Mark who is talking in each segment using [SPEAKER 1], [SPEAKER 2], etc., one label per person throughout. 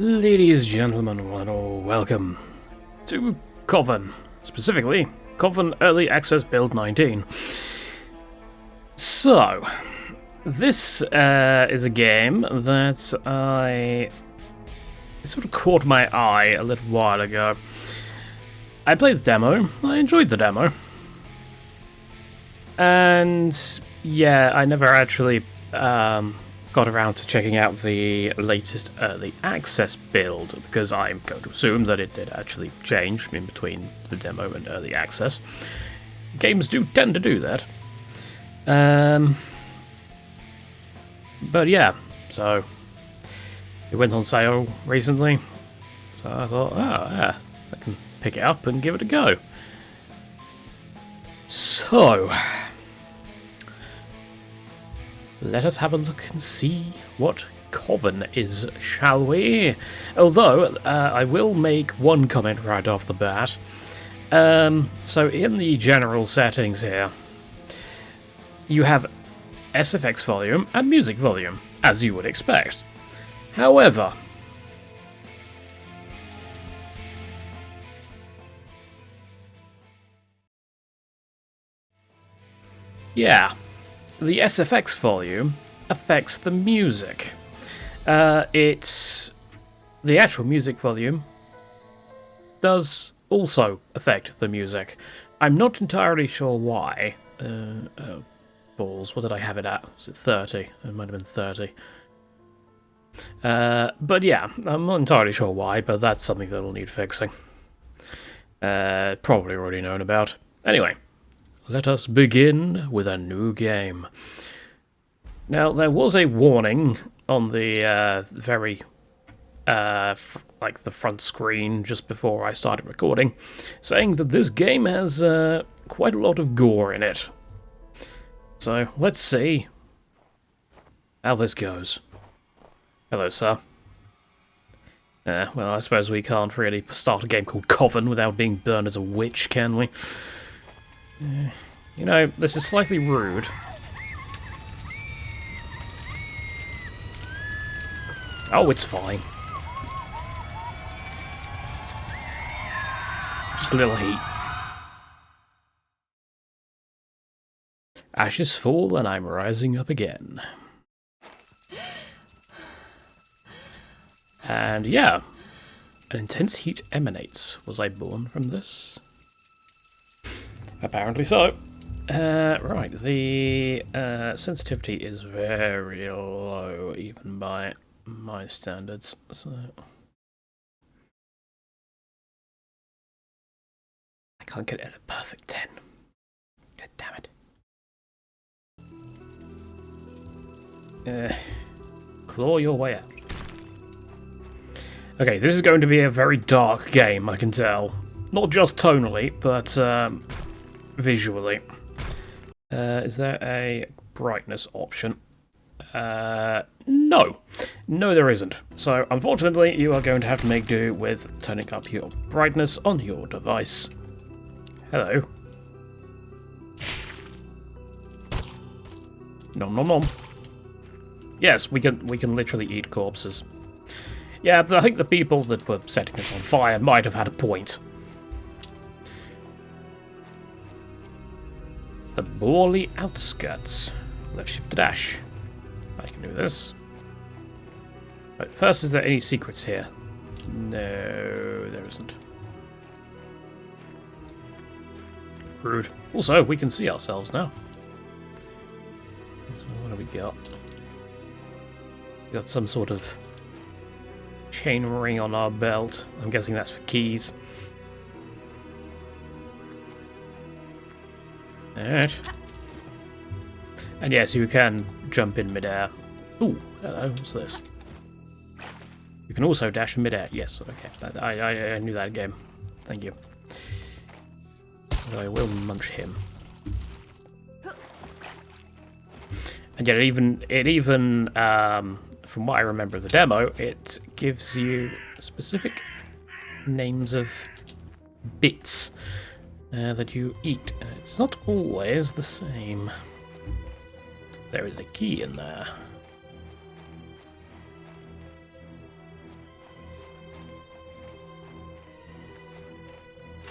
[SPEAKER 1] Ladies, gentlemen, welcome to COVEN, specifically COVEN Early Access Build 19. So, this is a game that it sort of caught my eye a little while ago. I played the demo, I enjoyed the demo, and yeah, I never actually got around to checking out the latest early access build, because I'm going to assume that it did actually change in between the demo and early access. Games do tend to do that. But yeah, so it went on sale recently, so I thought, I can pick it up and give it a go. So, let us have a look and see what COVEN is, shall we? Although, I will make one comment right off the bat. So in the general settings here, you have SFX volume and music volume, as you would expect. However, yeah, the SFX volume affects the music. The actual music volume does also affect the music. I'm not entirely sure why. Balls, what did I have it at? Was it 30? It might have been 30. But yeah, I'm not entirely sure why, but that's something that'll need fixing. Probably already known about. Anyway, let us begin with a new game. Now, there was a warning on the like the front screen just before I started recording, saying that this game has quite a lot of gore in it. So, let's see how this goes. Hello, sir. Well, I suppose we can't really start a game called COVEN without being burned as a witch, can we? You know, this is slightly rude. Oh, it's fine. Just a little heat. Ashes fall and I'm rising up again. And yeah, an intense heat emanates. Was I born from this? Apparently so. Right, the sensitivity is very low, even by my standards, so I can't get it at a perfect 10. God damn it. Claw your way out. Okay, this is going to be a very dark game, I can tell. Not just tonally, but visually. Is there a brightness option? No. No, there isn't. So, unfortunately, you are going to have to make do with turning up your brightness on your device. Hello. Nom nom nom. Yes, we can literally eat corpses. Yeah, but I think the people that were setting us on fire might have had a point. The Borley outskirts. Left shift to dash. I can do this. Right, first, is there any secrets here? No, there isn't. Rude. Also, we can see ourselves now. So what do we got? We got some sort of chain ring on our belt. I'm guessing that's for keys. Alright. And yes, you can jump in midair. Ooh, hello, what's this? You can also dash in midair. Yes, okay. I knew that game. Thank you. I will munch him. And yet, it even from what I remember of the demo, it gives you specific names of bits that you eat. And it's not always the same. There is a key in there.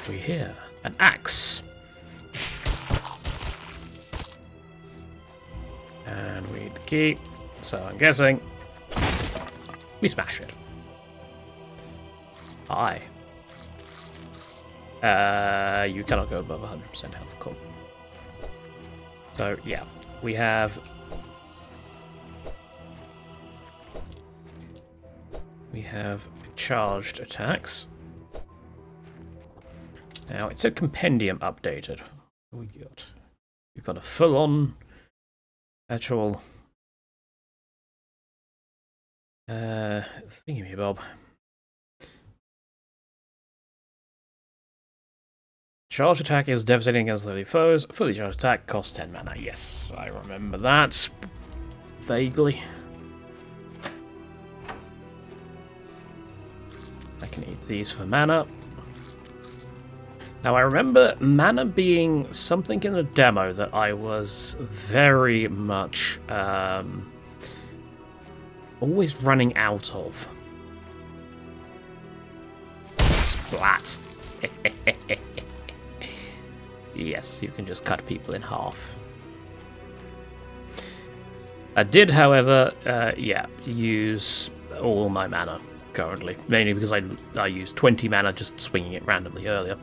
[SPEAKER 1] we hear? An axe. And we need the key. So I'm guessing we smash it. Hi. You cannot go above 100% health. Cool. So yeah, we have charged attacks. Now it said compendium updated. What we got? We've got a full-on actual thingy-bob. Charged attack is devastating against living foes. Fully charged attack costs 10 mana. Yes, I remember that. Vaguely. I can eat these for mana. Now I remember mana being something in the demo that I was very much always running out of. Splat. Yes, you can just cut people in half. I did, however, use all my mana currently, mainly because I used 20 mana just swinging it randomly earlier.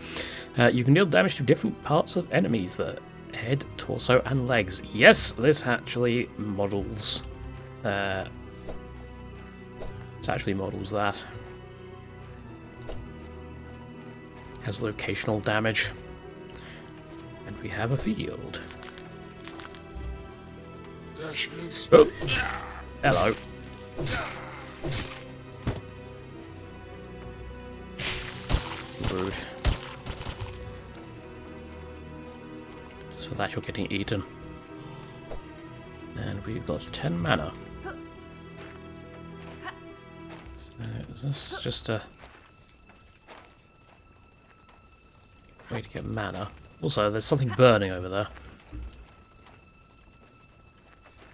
[SPEAKER 1] You can deal damage to different parts of enemies, the head, torso, and legs. Yes, this actually models. This actually models that. Has locational damage. And we have a field. Oh. Hello. Rude. Just for that you're getting eaten. And we've got 10 mana. So is this just a way to get mana? Also, there's something burning over there.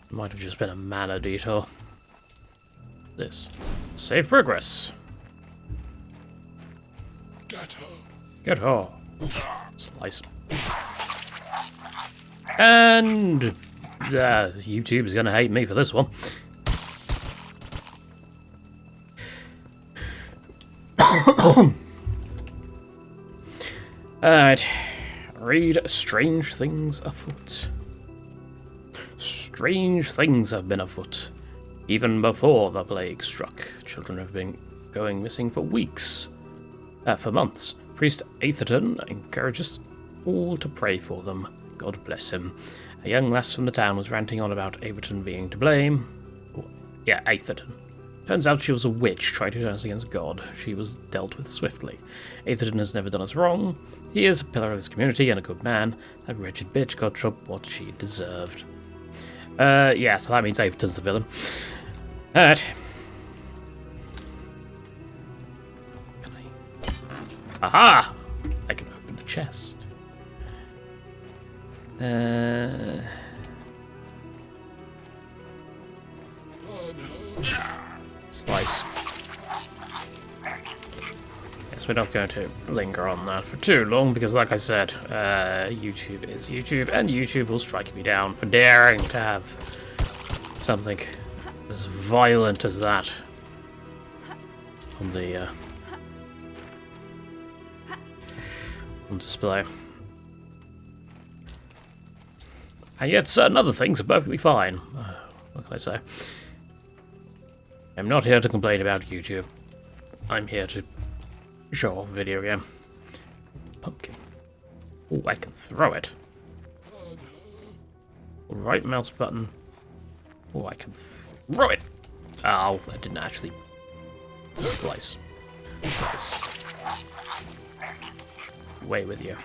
[SPEAKER 1] Might have just been a mana detour. This. Save progress. Get her. Get her. Slice. And YouTube is going to hate me for this one. Alright. Read Strange Things Afoot. Strange things have been afoot. Even before the plague struck, children have been going missing for weeks. For months. Priest Atherton encourages all to pray for them. God bless him. A young lass from the town was ranting on about Atherton being to blame. Yeah, Atherton. Turns out she was a witch trying to turn us against God. She was dealt with swiftly. Atherton has never done us wrong. He is a pillar of this community and a good man. That wretched bitch got what she deserved. Yeah, so that means Atherton's the villain. Alright. Can I... Aha! I can open the chest. Slice. Yes, we're not going to linger on that for too long because, like I said, YouTube is YouTube, and YouTube will strike me down for daring to have something as violent as that on the on display. And yet certain other things are perfectly fine. What can I say? I'm not here to complain about YouTube. I'm here to show off a video game. Pumpkin. Oh, I can throw it. Right mouse button. Oh, I can throw it. Oh, I didn't actually slice. Slice. Away with you.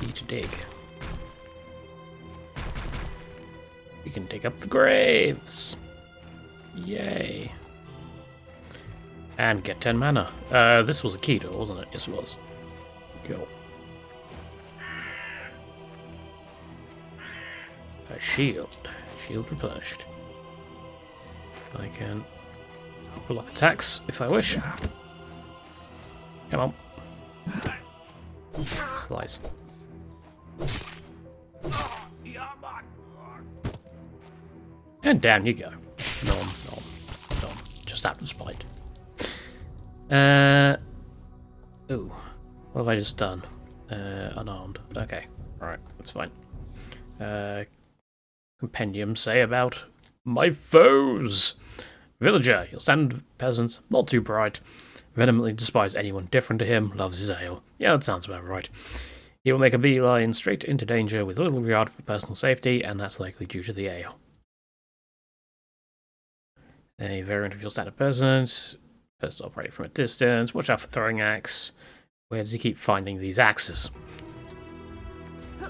[SPEAKER 1] Need to dig. We can dig up the graves. Yay. And get 10 mana. This was a key door, wasn't it? Yes, it was. Go. A shield. Shield replenished. I can block attacks if I wish. Come on. Slice. And down you go. Nom, nom, nom. Just out of spite. Ooh. What have I just done? Unarmed. Okay. Alright, that's fine. Compendium say about my foes. Villager, you'll stand peasant, not too bright. Vehemently despise anyone different to him, loves his ale. Yeah, that sounds about right. He will make a beeline straight into danger with little regard for personal safety, and that's likely due to the ale. A variant of your standard peasant. First operate from a distance. Watch out for throwing axe. Where does he keep finding these axes?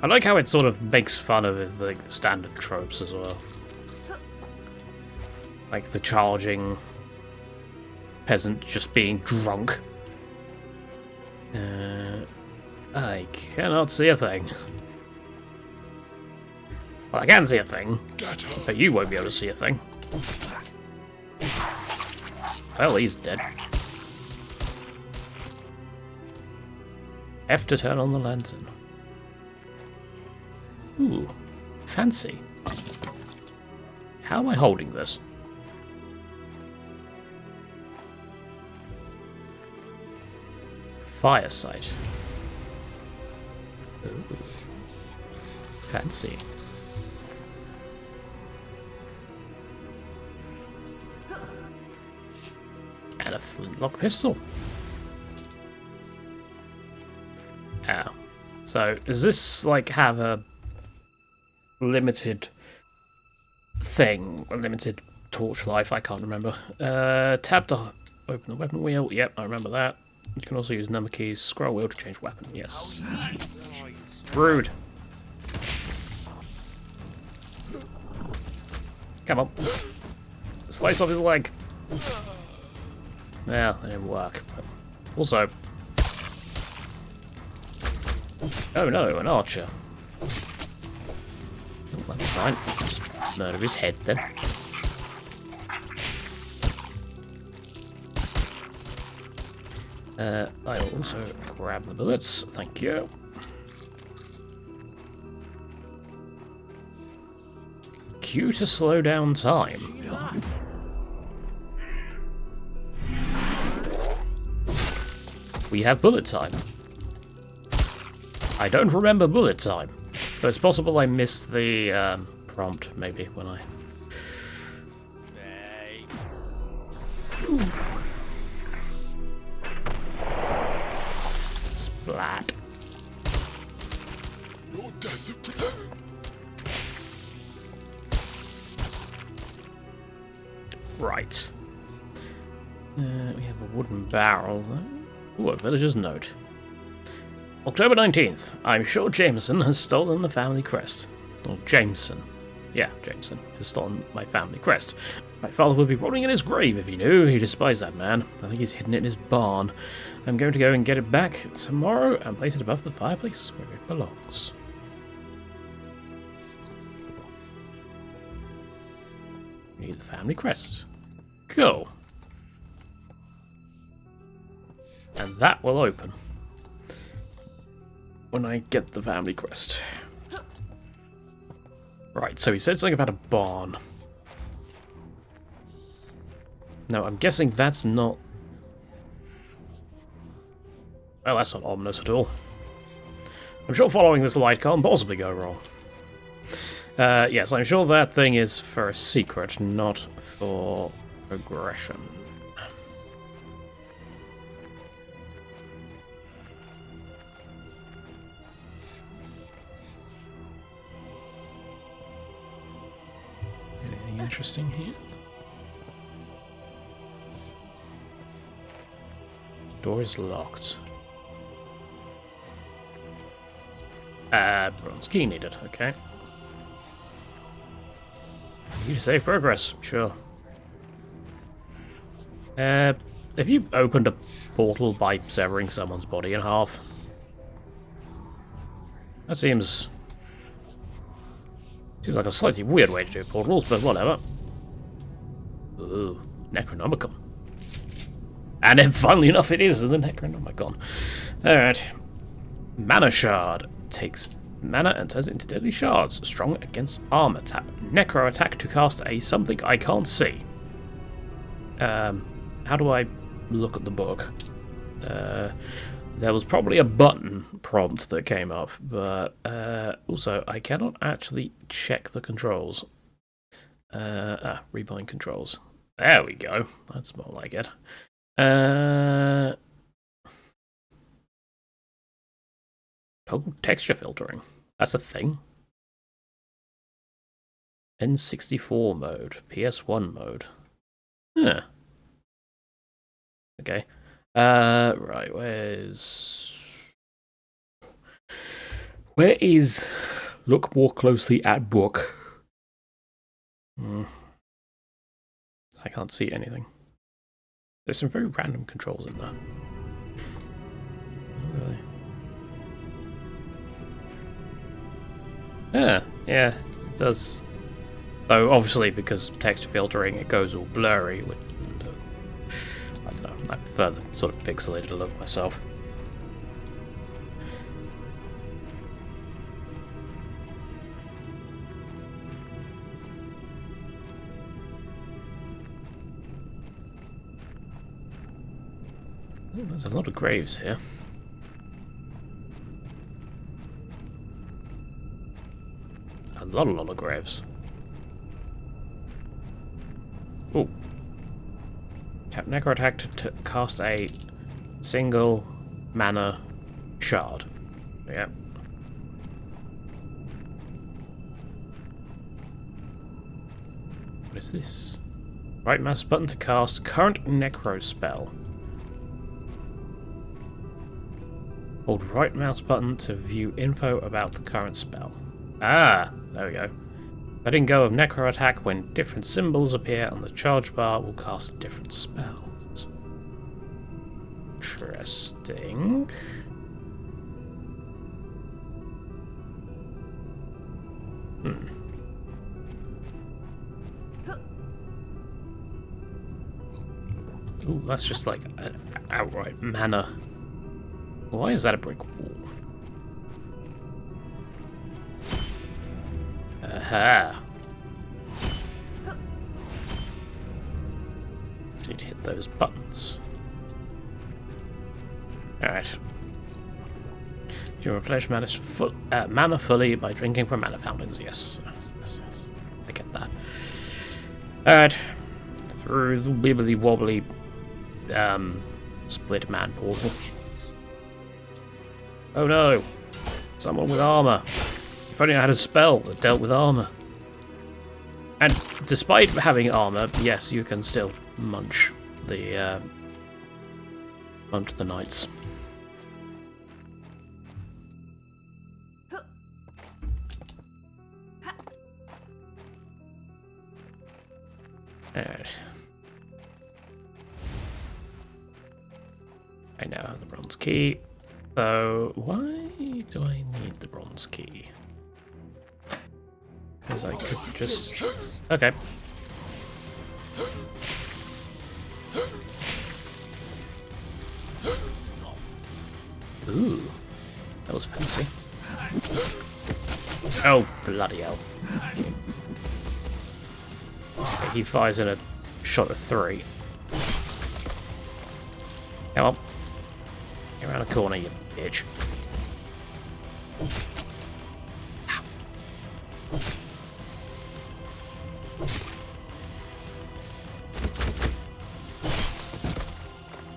[SPEAKER 1] I like how it sort of makes fun of the standard tropes as well. Like the charging peasant just being drunk. I cannot see a thing. Well, I can see a thing, but you won't be able to see a thing. Well, he's dead. F to turn on the lantern. Ooh, fancy. How am I holding this? Fireside. Ooh, fancy. And a flintlock pistol. Oh. So, does this, like, have a limited thing? A limited torch life? I can't remember. Tab to open the weapon wheel. Yep, I remember that. You can also use number keys. Scroll wheel to change weapon. Yes. Rude. Come on. Slice off his leg. Well, that didn't work. But also... Oh no, an archer. Oh, that's fine. Just murder his head then. I'll also grab the bullets. Thank you. Q to slow down time. We have bullet time. I don't remember bullet time, but it's possible I missed the prompt, maybe, when I... Ooh. Splat. Right. We have a wooden barrel. Ooh, a villager's note. October 19th. I'm sure Jameson has stolen the family crest. Or Jameson. Yeah, Jameson has stolen my family crest. My father would be rolling in his grave if he knew. He despised that man. I think he's hidden it in his barn. I'm going to go and get it back tomorrow and place it above the fireplace where it belongs. We need the family crest. Cool. And that will open when I get the family crest. Right, so he said something about a barn. Now, I'm guessing that's not... Well, that's not ominous at all. I'm sure following this light can't possibly go wrong. Yes, I'm sure that thing is for a secret, not for aggression. Anything interesting here? Door is locked. Bronze key needed, okay. You to save progress, sure. Have you opened a portal by severing someone's body in half? That seems like a slightly weird way to do portals, but whatever. Ooh, Necronomicon. And then, funnily enough, it is the Necronomicon. Alright. Mana Shard. Takes mana and turns it into deadly shards. Strong against armor. Tap Necro attack to cast a something I can't see. How do I look at the book? There was probably a button prompt that came up, but also I cannot actually check the controls. Rebind controls. There we go. That's more like it. Toggle texture filtering. That's a thing. N64 mode. PS1 mode. Yeah. Okay. Right, where is look more closely at book? I can't see anything. There's some very random controls in there. Oh, really? Yeah, it does. Though obviously because texture filtering it goes all blurry with I don't know, I prefer the sort of pixelated look myself. Ooh, there's a lot of graves here. A lot of graves. Ooh. Tap Necro attack to cast a single mana shard. Yeah. What is this? Right mouse button to cast current Necro spell. Hold right mouse button to view info about the current spell. Ah, there we go. Letting go of Necro attack when different symbols appear on the charge bar will cast different spells. Interesting. Ooh, that's just like an outright mana. Why is that a brick wall? Aha! I need to hit those buttons. Alright. You replenish mana fully by drinking from mana fountains. Yes. I get that. Alright. Through the wibbly wobbly split man portal. Oh no! Someone with armor. If only I had a spell that dealt with armor. And despite having armor, yes, you can still munch the knights. Alright. I now have the bronze key. So, why do I need the bronze key? Because I could just... Okay. Ooh. That was fancy. Oh, bloody hell. Okay, he fires in a shot of 3. Come on. Get around the corner, you bitch.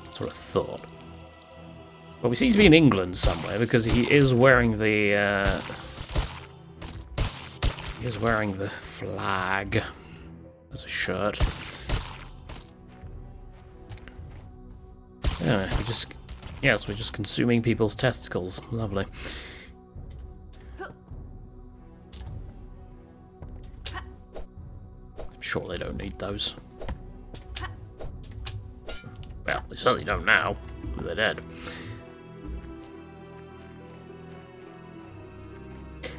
[SPEAKER 1] That's what I thought. Well, we seem to be in England somewhere because he is wearing the flag as a shirt. Yeah, we're just consuming people's testicles. Lovely. I'm sure they don't need those. Well, they certainly don't now. They're dead.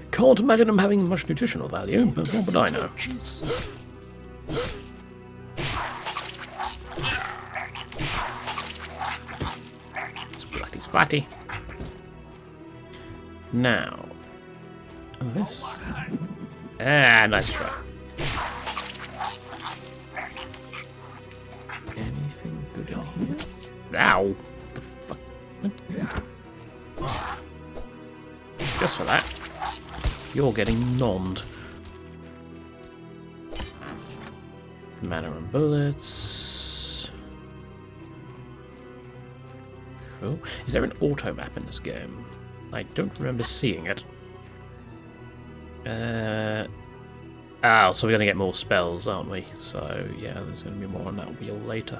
[SPEAKER 1] Can't imagine them having much nutritional value, but what would I know? Splatty. Now, this. Ah, nice try. Anything good in here? Ow! The fuck? Just for that, you're getting nommed. Mana and bullets. Cool. Is there an auto map in this game? I don't remember seeing it. Oh, so we're gonna get more spells, aren't we? So yeah, there's gonna be more on that wheel later.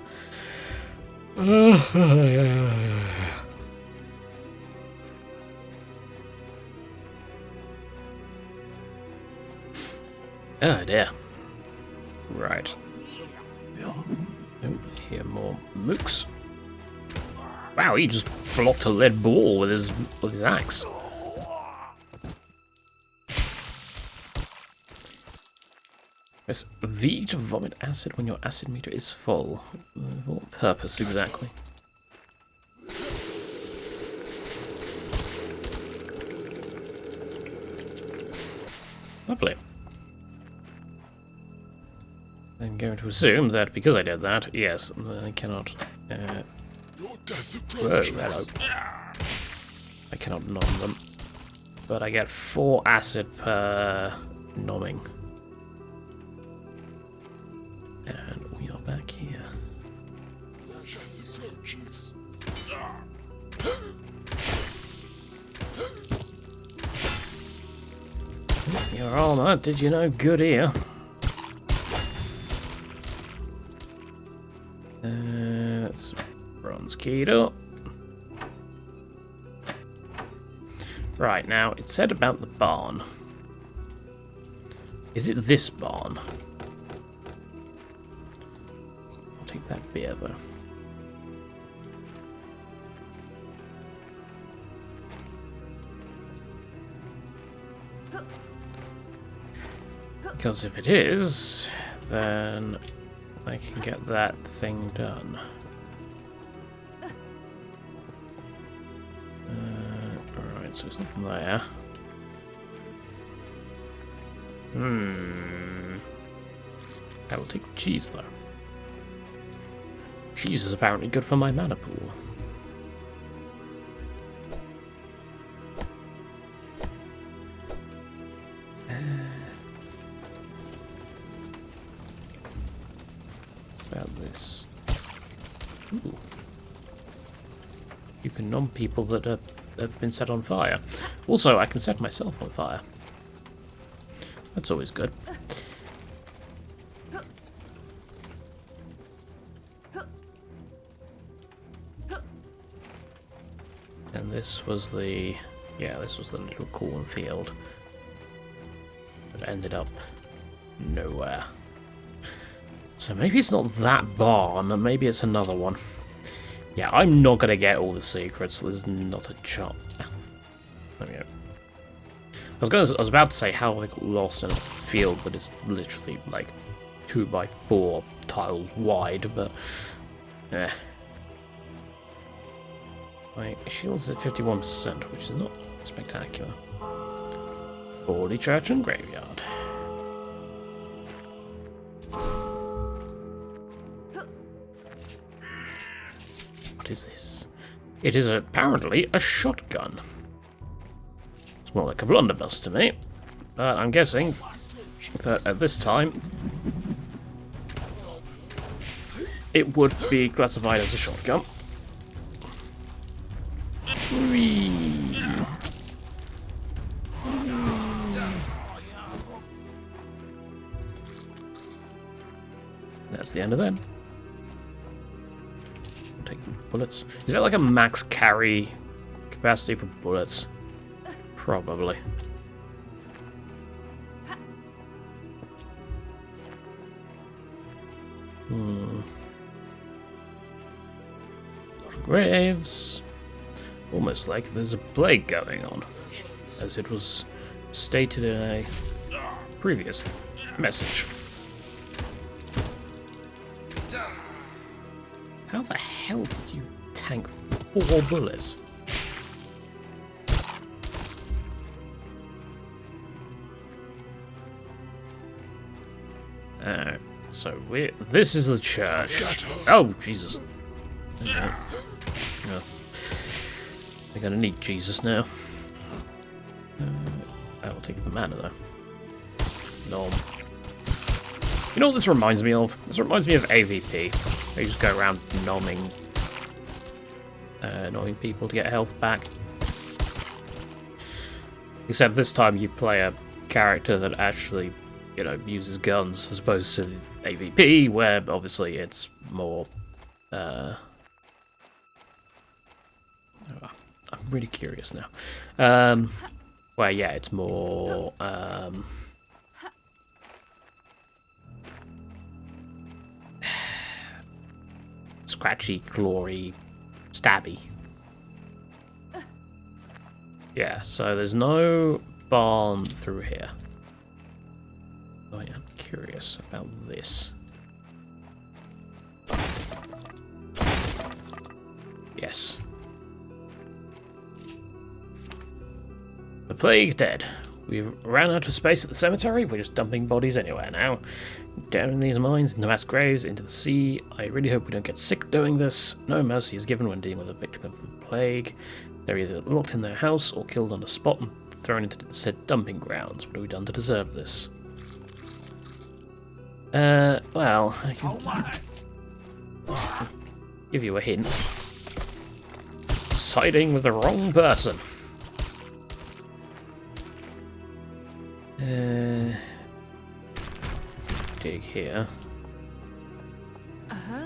[SPEAKER 1] Oh dear. Right. Oh, here more mooks. Wow, he just blocked a lead ball with his axe. Press V to vomit acid when your acid meter is full. For what purpose exactly? Lovely. I'm going to assume that because I did that, yes, I cannot. Whoa, hello. I cannot nom them, but I get 4 acid per nomming. And we are back here. Your armor did you no good here. That's bronze keyed up. Right, now it said about the barn. Is it this barn? I'll take that beer though. Because if it is, then I can get that thing done. Alright, so it's not from there. I will take the cheese though. Cheese is apparently good for my mana pool. About this. Ooh. You can nom people that have been set on fire. Also, I can set myself on fire. That's always good. And this was the... yeah, this was the little cornfield that ended up nowhere. So maybe it's not that barn, maybe it's another one. Yeah, I'm not gonna get all the secrets, there's not a chance. There we go. I was about to say how I got lost in a field that is literally like 2x4 tiles wide, but eh. My shield's at 51%, which is not spectacular. Holy Church and Graveyard. What is this? It is apparently a shotgun. It's more like a blunderbuss to me, but I'm guessing that at this time it would be classified as a shotgun. Whee. That's the end of that. I'll take the bullets. Is that like a max carry capacity for bullets? Probably. Graves. Almost like there's a plague going on, as it was stated in a previous message. How the hell did you tank 4 bullets? So this is the church. Oh, Jesus. Okay. Yeah. We're gonna need Jesus now. I will take the mana though. Nom. You know what this reminds me of? This reminds me of AVP. They just go around nomming people to get health back. Except this time you play a character that actually, you know, uses guns as opposed to AVP, where obviously it's more. I'm really curious now. Where yeah, it's more. Scratchy, glory, stabby. Yeah, so there's no barn through here. I am curious about this. Yes. The plague dead. We've ran out of space at the cemetery. We're just dumping bodies anywhere now. Down in these mines, into mass graves, into the sea. I really hope we don't get sick doing this. No mercy is given when dealing with a victim of the plague. They're either locked in their house or killed on the spot and thrown into the said dumping grounds. What have we done to deserve this? Well, I can give you a hint. Siding with the wrong person. Dig here.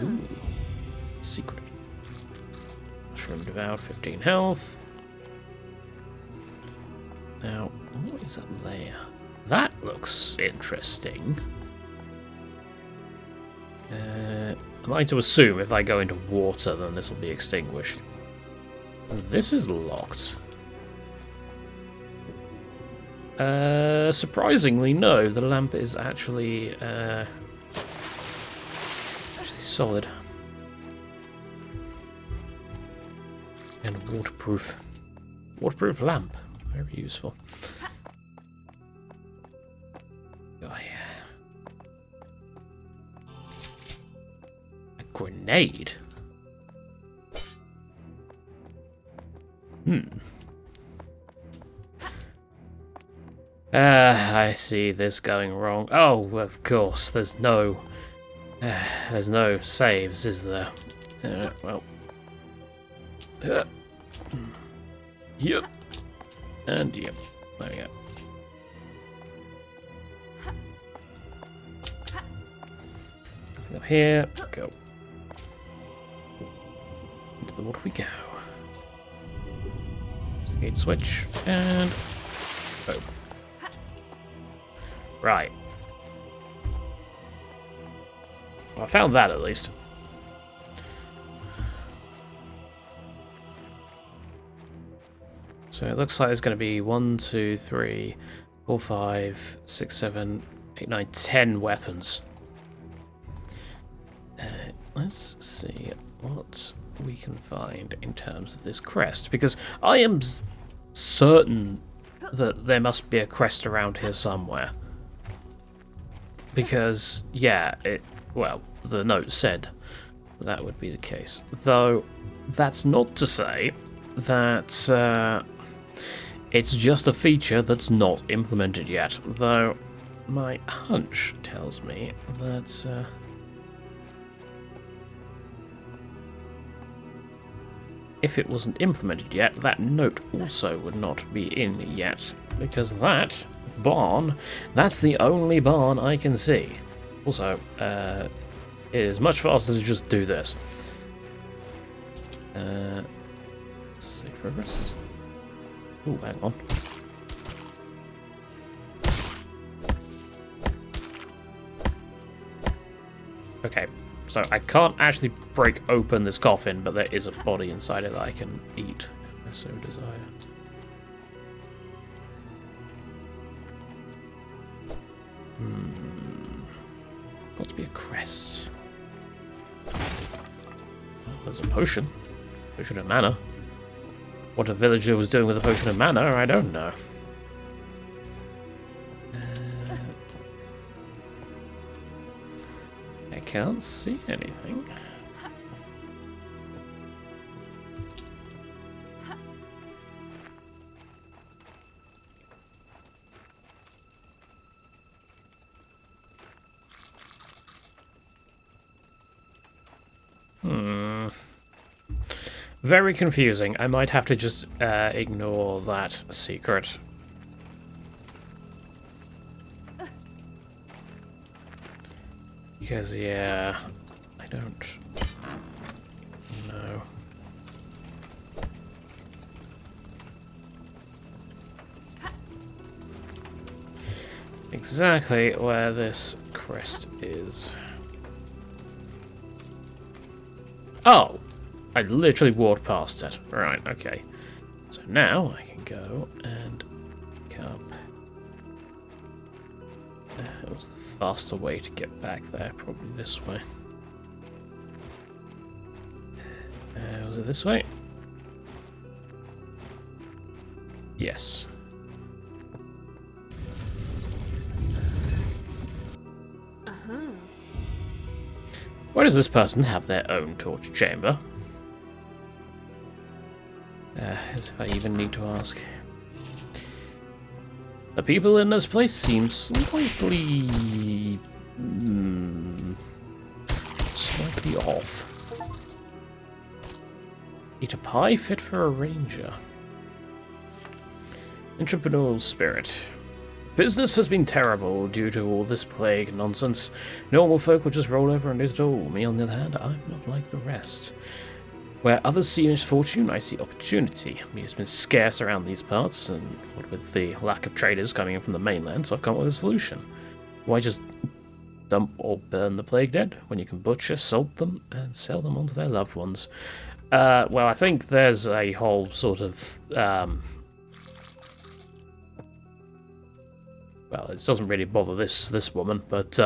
[SPEAKER 1] Ooh, secret. Mushroom devoured, 15 health. Now, what is up there? That looks interesting. Am I to assume if I go into water, then this will be extinguished? This is locked. Surprisingly, no. The lamp is actually solid and waterproof. Waterproof lamp, very useful. Oh yeah, a grenade. I see this going wrong. Oh, of course, there's no saves, is there? Well. Yep. And yep. There we go. Up here, go. Into the water we go. There's the gate switch, and boom. Right. Well, I found that at least. So it looks like there's going to be 1, 2, 3, 4, 5, 6, 7, 8, 9, 10 weapons. Let's see what we can find in terms of this crest, because I am certain that there must be a crest around here somewhere. Because, yeah, well, the note said that would be the case. Though, that's not to say that it's just a feature that's not implemented yet. Though, my hunch tells me that if it wasn't implemented yet, that note also would not be in yet. Because that barn, that's the only barn I can see. Also, it is much faster to just do this. Let's see, progress. Ooh, hang on. Okay, so I can't actually break open this coffin, but there is a body inside it that I can eat if I so desire. Got to be a crest. There's a potion. Potion of mana. What a villager was doing with a potion of mana, I don't know. can't see anything. Very confusing. I might have to just ignore that secret. Because, yeah, I don't know. Exactly where this crest is. Oh! I literally walked past it. Right, okay. So now I can go and pick up. It was the faster way to get back there, probably this way. Was it this way? Yes. Why does this person have their own torture chamber? As if I even need to ask. The people in this place seem slightly... slightly off. Eat a pie fit for a ranger. Entrepreneurial spirit. Business has been terrible due to all this plague nonsense. Normal folk will just roll over and lose it all. Me, on the other hand, I'm not like the rest. Where others see misfortune, I see opportunity. Meat has been scarce around these parts, and what with the lack of traders coming in from the mainland, so I've come up with a solution. Why just dump or burn the plague dead when you can butcher, salt them, and sell them on to their loved ones? Well, I think there's a whole sort of... well, it doesn't really bother this woman, but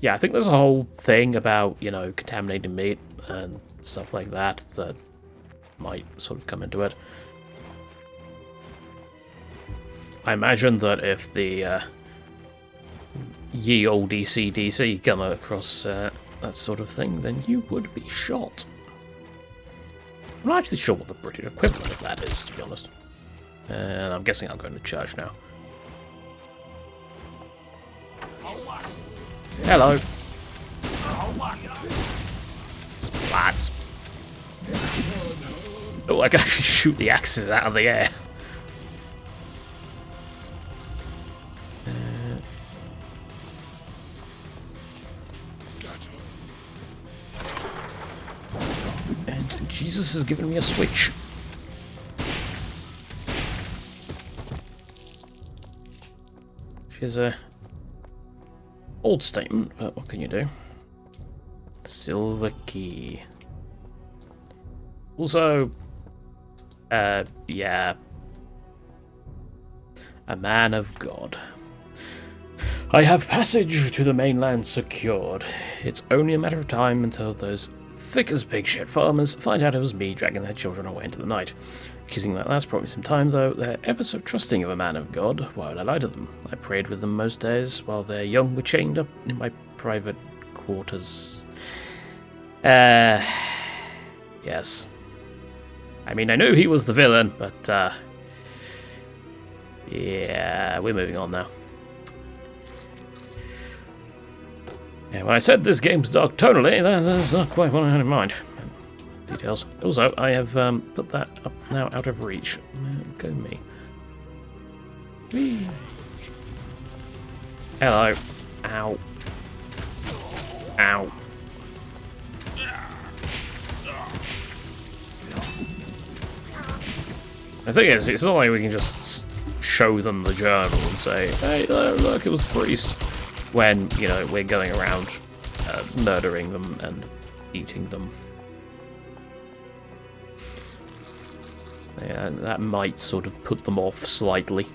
[SPEAKER 1] yeah, I think there's a whole thing about, you know, contaminating meat and stuff like that that might sort of come into it. I imagine that if the ye old DC come across that sort of thing, then you would be shot. I'm not actually sure what the British equivalent of that is, to be honest. And I'm guessing I'm going to church now. Hello. Splats. Oh, I can actually shoot the axes out of the air. And Jesus has given me a switch. Which is a old statement, but what can you do? Silver key. Also, yeah. A man of God. I have passage to the mainland secured. It's only a matter of time until those thick-as-pig shit farmers find out it was me dragging their children away into the night. Accusing that last brought me some time, though. They're ever so trusting of a man of God. Why would I lie to them? I prayed with them most days while their young were chained up in my private quarters. Yes. I mean, I knew he was the villain, but, yeah, we're moving on now. Yeah, when I said this game's dark tonally, that's not quite what I had in mind. Details. Also, I have put that up now out of reach. Go me. Whee. Hello. Ow. Ow. The thing is, it's not like we can just show them the journal and say, hey, look, it was the priest. When, you know, we're going around murdering them and eating them. Yeah, that might sort of put them off slightly.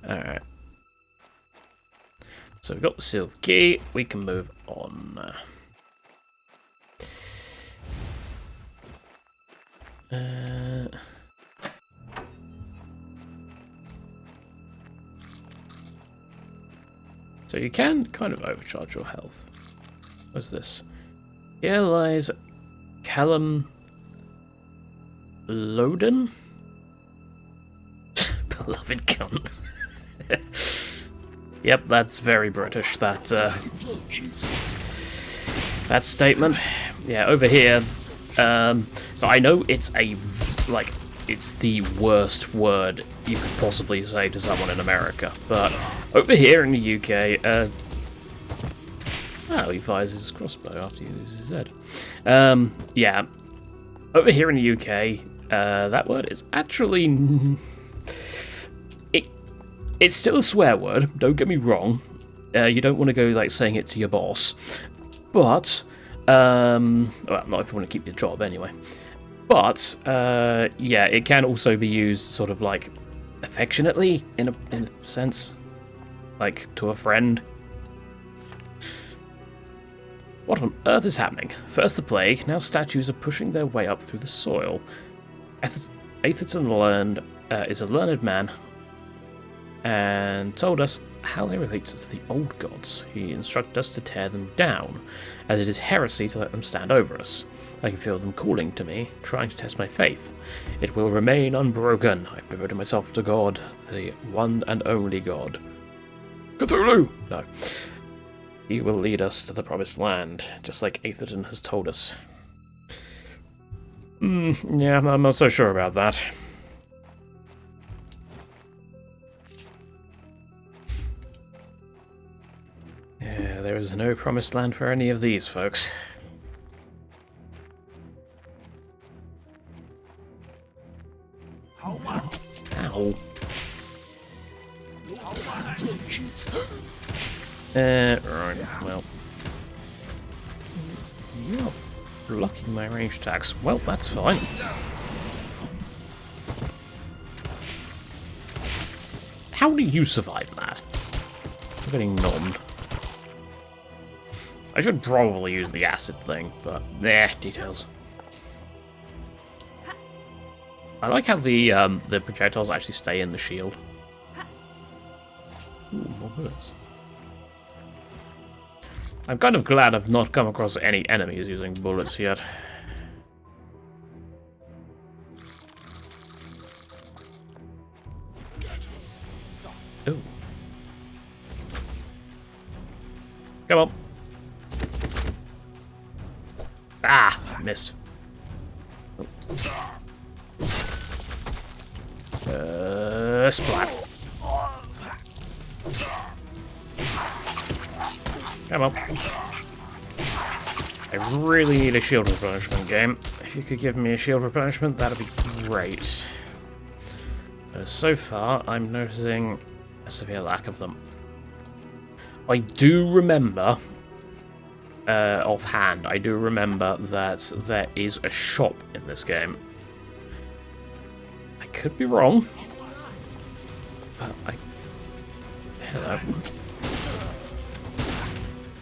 [SPEAKER 1] Alright. So we've got the silver key, we can move on. So you can kind of overcharge your health. What's this? Here lies Callum Loden? Beloved cunt. Yep, that's very British, that statement. Yeah, over here, so I know it's it's the worst word you could possibly say to someone in America, but over here in the UK, he fires his crossbow after he loses his head. Yeah, over here in the UK, that word is actually... It's still a swear word, don't get me wrong. You don't want to go like saying it to your boss. But, well, not if you want to keep your job anyway. But, yeah, it can also be used sort of like affectionately, in a sense. Like, to a friend. What on earth is happening? First the plague, now statues are pushing their way up through the soil. Atherton is a learned man, and told us how they relate to the old gods. He instructed us to tear them down, as it is heresy to let them stand over us. I can feel them calling to me, trying to test my faith. It will remain unbroken. I've devoted myself to God, the one and only God. Cthulhu! No. He will lead us to the promised land, just like Atherton has told us. Yeah, I'm not so sure about that. Yeah, there is no promised land for any of these folks. Ow. Right, well. You're blocking my range attacks. Well, that's fine. How do you survive that? I'm getting nommed. I should probably use the acid thing, but details. I like how the projectiles actually stay in the shield. Ooh, more bullets. I'm kind of glad I've not come across any enemies using bullets yet. Ooh. Come on. Ah, missed. Splat. Come on. I really need a shield replenishment game. If you could give me a shield replenishment, that'd be great. So far, I'm noticing a severe lack of them. I do remember, offhand, I do remember that there is a shop in this game. I could be wrong, but hello.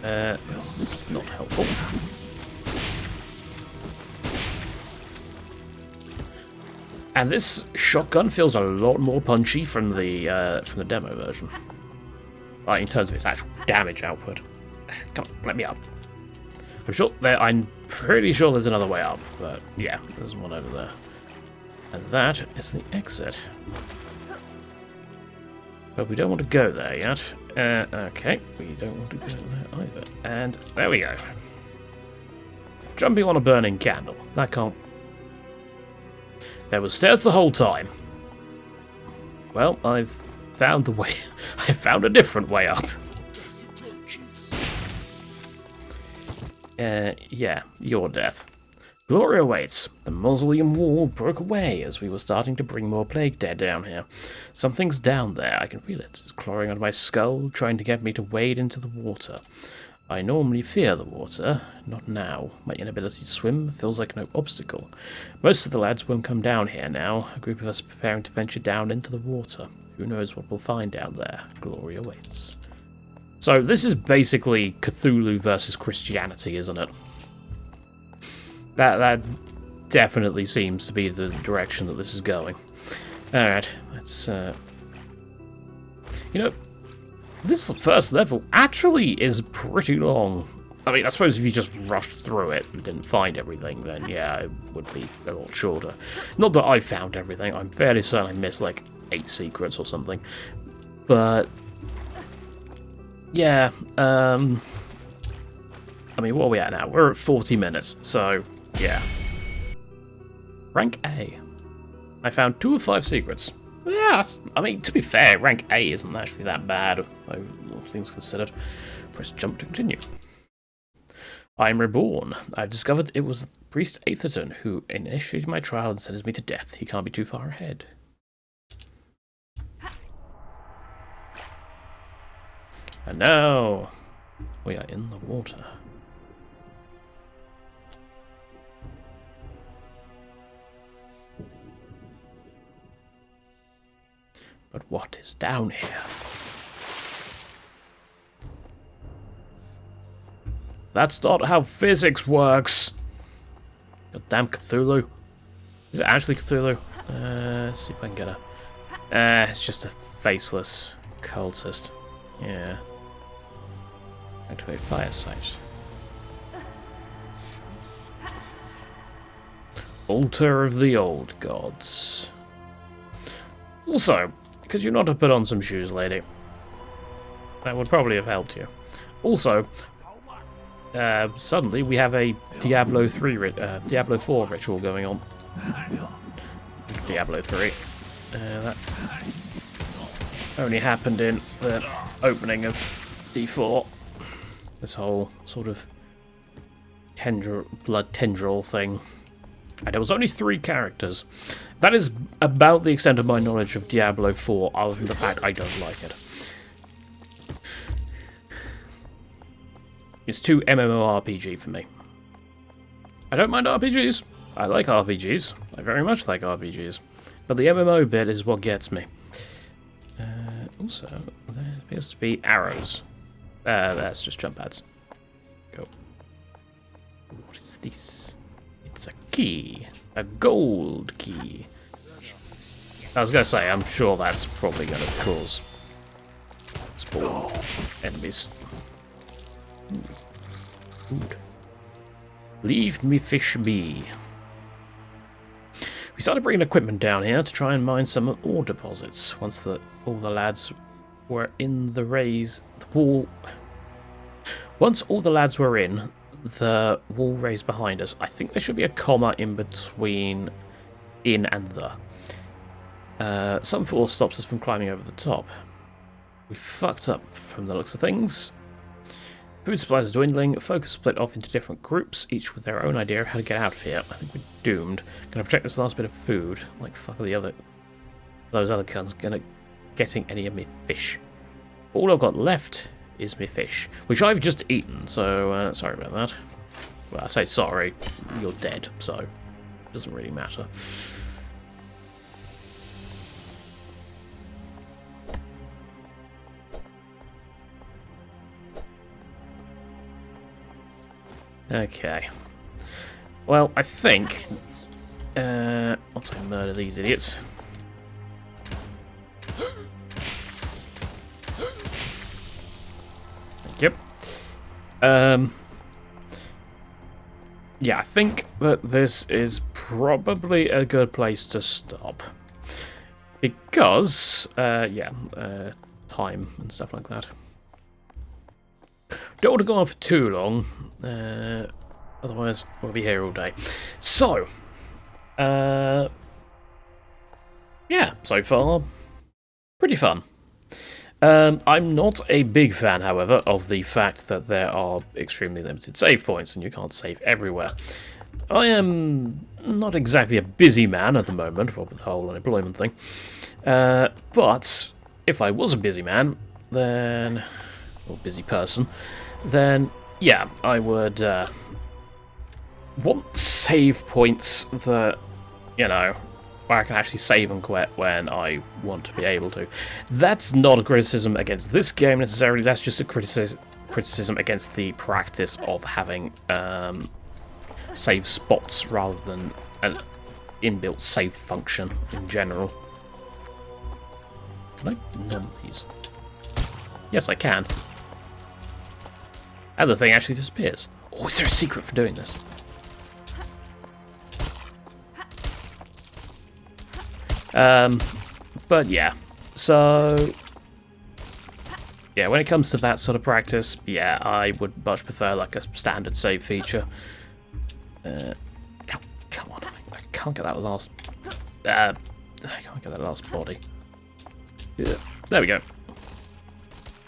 [SPEAKER 1] That's not helpful. And this shotgun feels a lot more punchy from the demo version. Like in terms of its actual damage output. Come on, let me up. I'm pretty sure there's another way up, but yeah, there's one over there. And that is the exit. But we don't want to go there yet. Okay, we don't want to go there either. And there we go. Jumping on a burning candle. That can't... There were stairs the whole time. Well, I've found the way. I found a different way up. Yeah, your death. Glory awaits. The mausoleum wall broke away as we were starting to bring more plague dead down here. Something's down there, I can feel it. It's clawing on my skull, trying to get me to wade into the water. I normally fear the water, not now. My inability to swim feels like no obstacle. Most of the lads won't come down here now, a group of us preparing to venture down into the water. Who knows what we'll find down there? Glory awaits. So this is basically Cthulhu versus Christianity, isn't it? That definitely seems to be the direction that this is going. Alright, let's... You know, This first level actually is pretty long. I mean, I suppose if you just rushed through it and didn't find everything, then yeah, it would be a lot shorter. Not that I found everything. I'm fairly certain I missed like 8 secrets or something. But yeah, I mean, what are we at now? We're at 40 minutes, so yeah. Rank A. I found 2 of 5 secrets. Yeah, I mean, to be fair, rank A isn't actually that bad, all things considered. Press jump to continue. I am reborn. I've discovered it was Priest Atherton who initiated my trial and sentenced me to death. He can't be too far ahead. And now we are in the water. But what is down here? That's not how physics works. Goddamn Cthulhu. Is it actually Cthulhu? Let's see if I can get a... it's just a faceless cultist. Yeah. Activate fire site. Altar of the Old Gods. Also, could you not have put on some shoes, lady? That would probably have helped you. Also, suddenly we have a Diablo 4 ritual going on. Diablo 3. That only happened in the opening of D4. This whole sort of blood tendril thing. And there was only 3 characters. That is about the extent of my knowledge of Diablo 4, other than the fact I don't like it. It's too MMORPG for me. I don't mind RPGs. I like RPGs. I very much like RPGs. But the MMO bit is what gets me. Also, there appears to be arrows. That's just jump pads. Go. What is this? It's a key. A gold key. I was going to say, I'm sure that's probably going to cause spawn enemies. Food. Leave me fish be. We started bringing equipment down here to try and mine some ore deposits. Once all the lads were in the wall. Once all the lads were in, the wall raised behind us. I think there should be a comma in between in and the. Some force stops us from climbing over the top. We fucked up from the looks of things. Food supplies are dwindling. Focus split off into different groups, each with their own idea of how to get out of here. I think we're doomed. Gonna protect this last bit of food. Like fuck those other cunts getting any of me fish. All I've got left is me fish, which I've just eaten, so sorry about that. Well, I say sorry, you're dead, so it doesn't really matter. Okay. Well, I think once I murder these idiots. Yep. Yeah, I think that this is probably a good place to stop. Because, time and stuff like that. Don't want to go on for too long, otherwise we'll be here all day. So, yeah, so far, pretty fun. I'm not a big fan, however, of the fact that there are extremely limited save points and you can't save everywhere. I am not exactly a busy man at the moment, with the whole unemployment thing, but if I was a busy man, then, or busy person, then yeah, I would want save points that, you know, where I can actually save and quit when I want to be able to. That's not a criticism against this game necessarily, that's just a criticism against the practice of having save spots rather than an inbuilt save function in general. Can I numb these? Yes, I can. And the thing actually disappears. Oh, is there a secret for doing this? But yeah. So... yeah, when it comes to that sort of practice, yeah, I would much prefer like a standard save feature. Oh, come on. I can't get that last... I can't get that last body. Yeah, there we go.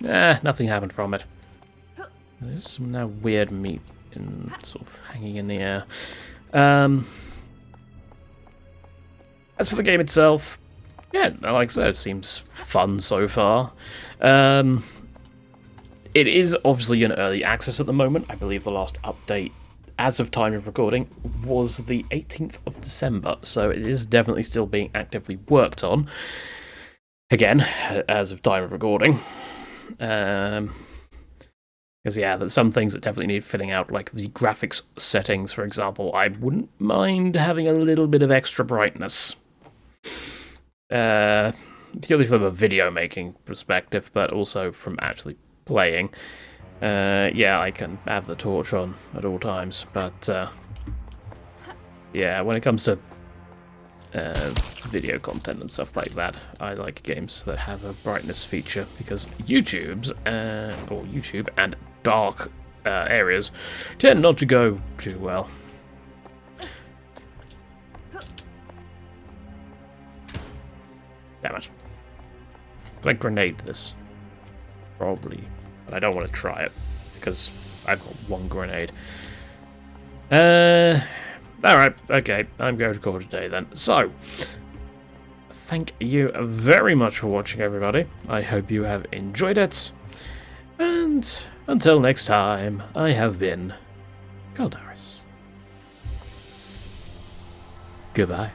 [SPEAKER 1] Nothing happened from it. There's some now weird meat in, sort of hanging in the air. As for the game itself, yeah, like I said, it seems fun so far. It is obviously in early access at the moment. I believe the last update, as of time of recording, was the 18th of December, so it is definitely still being actively worked on. Again, as of time of recording. Because, yeah, there's some things that definitely need filling out, like the graphics settings, for example. I wouldn't mind having a little bit of extra brightness. Purely from a video making perspective, but also from actually playing. Yeah, I can have the torch on at all times, but yeah, when it comes to video content and stuff like that, I like games that have a brightness feature, because YouTube and dark areas tend not to go too well. Damn it. Can I grenade this? Probably. But I don't want to try it, because I've got one grenade. Alright, okay, I'm going to call it a day then. So, thank you very much for watching, everybody. I hope you have enjoyed it. And until next time, I have been Caldaris. Goodbye.